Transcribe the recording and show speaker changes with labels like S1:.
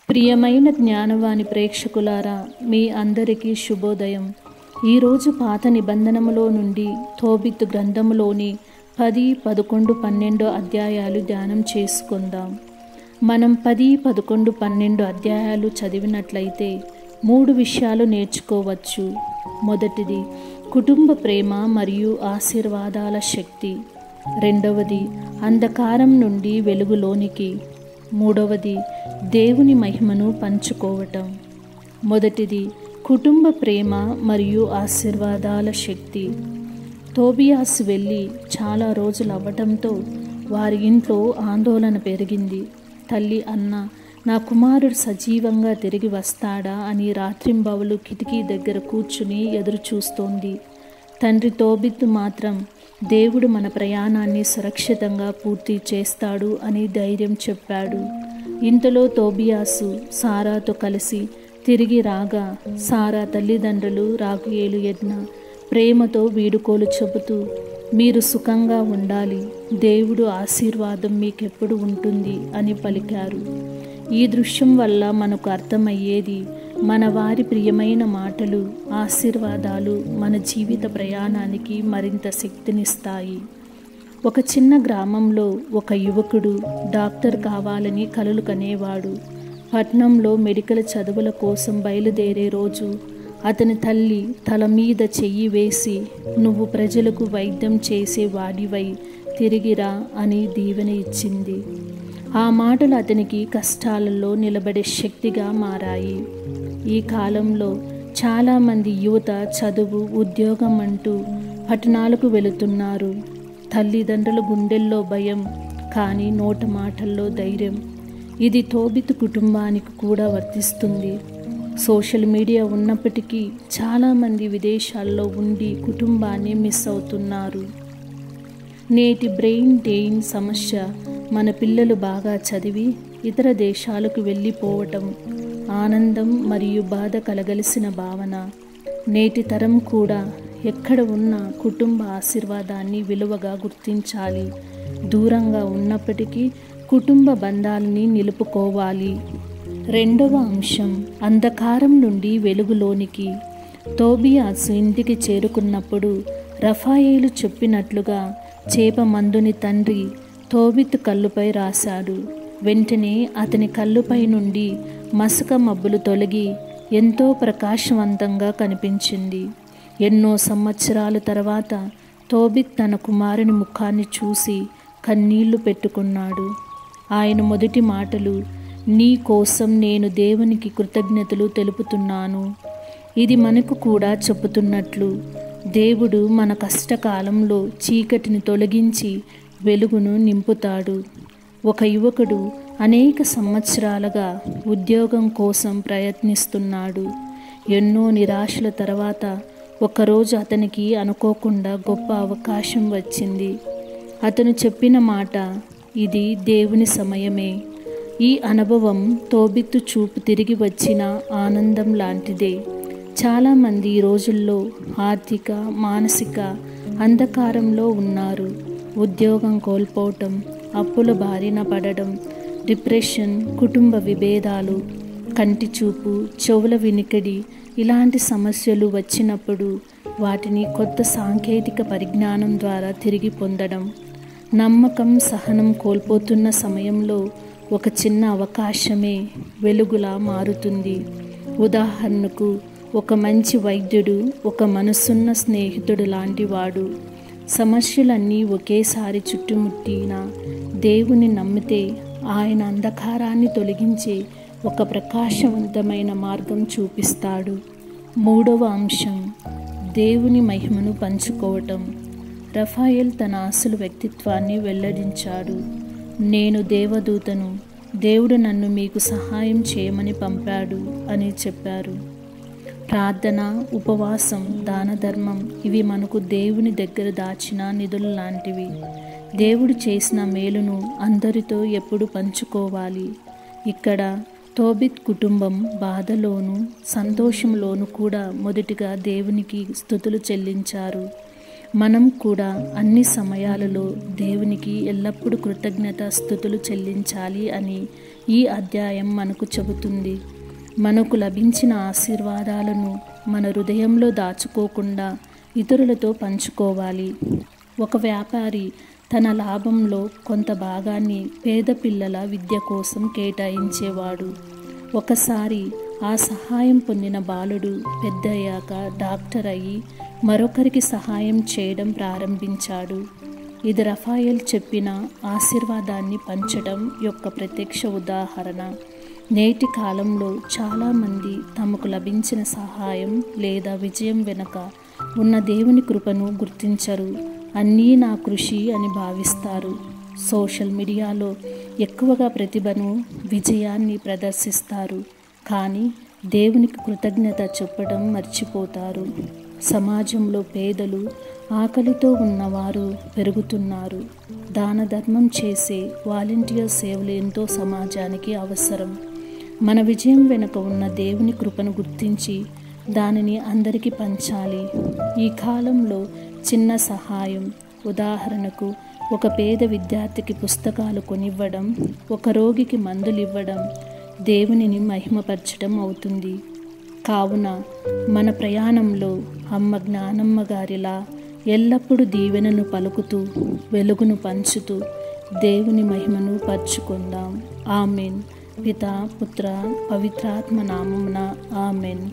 S1: ప్రియమైన జ్ఞానవాణి ప్రేక్షకులారా, మీ అందరికీ శుభోదయం. ఈరోజు పాత నిబంధనములో నుండి తోబితు గ్రంథములోని 10, 11, 12 అధ్యాయాలు ధ్యానం చేసుకుందాం. మనం 10, 11, 12 అధ్యాయాలు చదివినట్లయితే 3 విషయాలు నేర్చుకోవచ్చు. మొదటిది, కుటుంబ ప్రేమ మరియు ఆశీర్వాదాల శక్తి. రెండవది, అంధకారం నుండి వెలుగులోనికి. మూడవది, దేవుని మహిమను పంచుకోవటం. మొదటిది, కుటుంబ ప్రేమ మరియు ఆశీర్వాదాల శక్తి. తోబియాసు వెళ్ళి చాలా రోజులు అవ్వటంతో వారి ఇంట్లో ఆందోళన పెరిగింది. తల్లి అన్న, నా కుమారుడు సజీవంగా తిరిగి వస్తాడా అని రాత్రింబవలు కిటికీ దగ్గర కూర్చుని ఎదురు చూస్తోంది. తండ్రి తోబితు మాత్రం దేవుడు మన ప్రయాణాన్ని సురక్షితంగా పూర్తి చేస్తాడు అని ధైర్యం చెప్పాడు. ఇంతలో తోబియాసు సారాతో కలిసి తిరిగి రాగా, సారా తల్లిదండ్రులు రాగుయేలు ఎడ్న ప్రేమతో వీడుకోలు చెబుతూ, మీరు సుఖంగా ఉండాలి, దేవుడు ఆశీర్వాదం మీకెప్పుడు ఉంటుంది అని పలికారు. ఈ దృశ్యం వల్ల మనకు అర్థమయ్యేది, మన వారి ప్రియమైన మాటలు, ఆశీర్వాదాలు మన జీవిత ప్రయాణానికి మరింత శక్తినిస్తాయి. ఒక చిన్న గ్రామంలో ఒక యువకుడు డాక్టర్ కావాలని కలలు కనేవాడు. పట్నంలో మెడికల్ చదువుల కోసం బయలుదేరే రోజు అతని తల్లి తల మీద చెయ్యి వేసి, నువ్వు ప్రజలకు వైద్యం చేసే వాడివై తిరిగిరా అని దీవెన ఇచ్చింది. ఆ మాటలు అతనికి కష్టాలలో నిలబడే శక్తిగా మారాయి. ఈ కాలంలో చాలామంది యువత చదువు, ఉద్యోగం అంటూ పట్టణాలకు వెళుతున్నారు. తల్లిదండ్రుల గుండెల్లో భయం, కానీ నోట మాటల్లో ధైర్యం. ఇది తోబితు కుటుంబానికి కూడా వర్తిస్తుంది. సోషల్ మీడియా ఉన్నప్పటికీ చాలామంది విదేశాల్లో ఉండి కుటుంబాన్ని మిస్ అవుతున్నారు. నేటి బ్రెయిన్ డ్రెయిన్ సమస్య మన పిల్లలు బాగా చదివి ఇతర దేశాలకు వెళ్ళిపోవటం, ఆనందం మరియు బాధ కలగలిసిన భావన. నేటి తరం కూడా ఎక్కడ ఉన్నా కుటుంబ ఆశీర్వాదాన్ని విలువగా గుర్తించాలి. దూరంగా ఉన్నప్పటికీ కుటుంబ బంధాలని నిలుపుకోవాలి. రెండవ అంశం, అంధకారం నుండి వెలుగులోనికి. తోబియాసు ఇంటికి చేరుకున్నప్పుడు రఫాయేలు చెప్పినట్లుగా చేప మందుని తండ్రి తోబితు కళ్ళుపై రాశాడు. వెంటనే అతని కళ్ళుపై నుండి మసక మబ్బులు తొలగి ఎంతో ప్రకాశవంతంగా కనిపించింది. ఎన్నో సంవత్సరాల తర్వాత తోబిత్ తన కుమారుని ముఖాన్ని చూసి కన్నీళ్లు పెట్టుకున్నాడు. ఆయన మొదటి మాటలు, నీ కోసం నేను దేవునికి కృతజ్ఞతలు తెలుపుతున్నాను. ఇది మనకు కూడా చెబుతున్నట్లు, దేవుడు మన కష్టకాలంలో చీకటిని తొలగించి వెలుగును నింపుతాడు. ఒక యువకుడు అనేక సంవత్సరాలుగా ఉద్యోగం కోసం ప్రయత్నిస్తున్నాడు. ఎన్నో నిరాశల తర్వాత ఒకరోజు అతనికి అనుకోకుండా గొప్ప అవకాశం వచ్చింది. అతను చెప్పిన మాట, ఇది దేవుని సమయమే. ఈ అనుభవం తోబితు చూపు తిరిగి వచ్చిన ఆనందం లాంటిదే. చాలామంది ఈ రోజుల్లో ఆర్థిక, మానసిక అంధకారంలో ఉన్నారు. ఉద్యోగం కోల్పోవటం, అప్పుల బారిన పడడం, డిప్రెషన్, కుటుంబ విభేదాలు, కంటి చూపు, చెవుల వినికిడి ఇలాంటి సమస్యలు వచ్చినప్పుడు వాటిని కొత్త సాంకేతిక పరిజ్ఞానం ద్వారా తిరిగి పొందడం. నమ్మకం, సహనం కోల్పోతున్న సమయంలో ఒక చిన్న అవకాశమే వెలుగులా మారుతుంది. ఉదాహరణకు, ఒక మంచి వైద్యుడు ఒక మనసున్న స్నేహితుడు లాంటివాడు. సమస్యలన్నీ ఒకేసారి చుట్టుముట్టినా దేవుని నమ్మితే ఆయన అంధకారాన్ని తొలగించే ఒక ప్రకాశవంతమైన మార్గం చూపిస్తాడు. మూడవ అంశం, దేవుని మహిమను పంచుకోవటం. రఫాయేల్ తన అసలు వ్యక్తిత్వాన్ని వెల్లడించాడు. నేను దేవదూతను, దేవుడు నన్ను మీకు సహాయం చేయమని పంపాడు అని చెప్పారు. ప్రార్థన, ఉపవాసం, దాన ధర్మం ఇవి మనకు దేవుని దగ్గర దాచిన నిధులు లాంటివి. దేవుడు చేసిన మేలును అందరితో ఎప్పుడు పంచుకోవాలి. ఇక్కడ తోబిత్ కుటుంబం బాధలోను సంతోషంలోను కూడా మొదటిగా దేవునికి స్తుతులు చెల్లించారు. మనం కూడా అన్ని సమయాలలో దేవునికి ఎల్లప్పుడూ కృతజ్ఞత స్తుతులు చెల్లించాలి అని ఈ అధ్యాయం మనకు చెబుతుంది. మనకు లభించిన ఆశీర్వాదాలను మన హృదయంలో దాచుకోకుండా ఇతరులతో పంచుకోవాలి. ఒక వ్యాపారి తన లాభంలో కొంత భాగాన్ని పేద పిల్లల విద్య కోసం కేటాయించేవాడు. ఒకసారి ఆ సహాయం పొందిన బాలుడు పెద్దయ్యాక డాక్టర్ అయ్యి మరొకరికి సహాయం చేయడం ప్రారంభించాడు. ఇది రఫాయల్ చెప్పిన ఆశీర్వాదాన్ని పంచడం యొక్క ప్రత్యక్ష ఉదాహరణ. నేటి కాలంలో చాలామంది తమకు లభించిన సహాయం లేదా విజయం వెనుక ఉన్న దేవుని కృపను గుర్తించరు. అన్నీ నా కృషి అని భావిస్తారు. సోషల్ మీడియాలో ఎక్కువగా ప్రతిభను, విజయాన్ని ప్రదర్శిస్తారు, కానీ దేవునికి కృతజ్ఞత చెప్పడం మర్చిపోతారు. సమాజంలో పేదలు, ఆకలితో ఉన్నవారు పెరుగుతున్నారు. దాన ధర్మం చేసే వాలంటీర్ సేవలు ఎంతో సమాజానికి అవసరం. మన విజయం వెనుక ఉన్న దేవుని కృపను గుర్తించి దానిని అందరికీ పంచాలి. ఈ కాలంలో చిన్న సహాయం, ఉదాహరణకు ఒక పేద విద్యార్థికి పుస్తకాలు కొనివ్వడం, ఒక రోగికి మందులు ఇవ్వడం దేవునిని మహిమపరచడం అవుతుంది. కావున మన ప్రయాణంలో అమ్మ జ్ఞానమ్మ గారిలా ఎల్లప్పుడూ దీవెనను పలుకుతూ, వెలుగును పంచుతూ దేవుని మహిమను పరుచుకుందాం. ఆమెన్. పితా, పుత్ర, పవిత్రాత్మ నామమున ఆమెన్.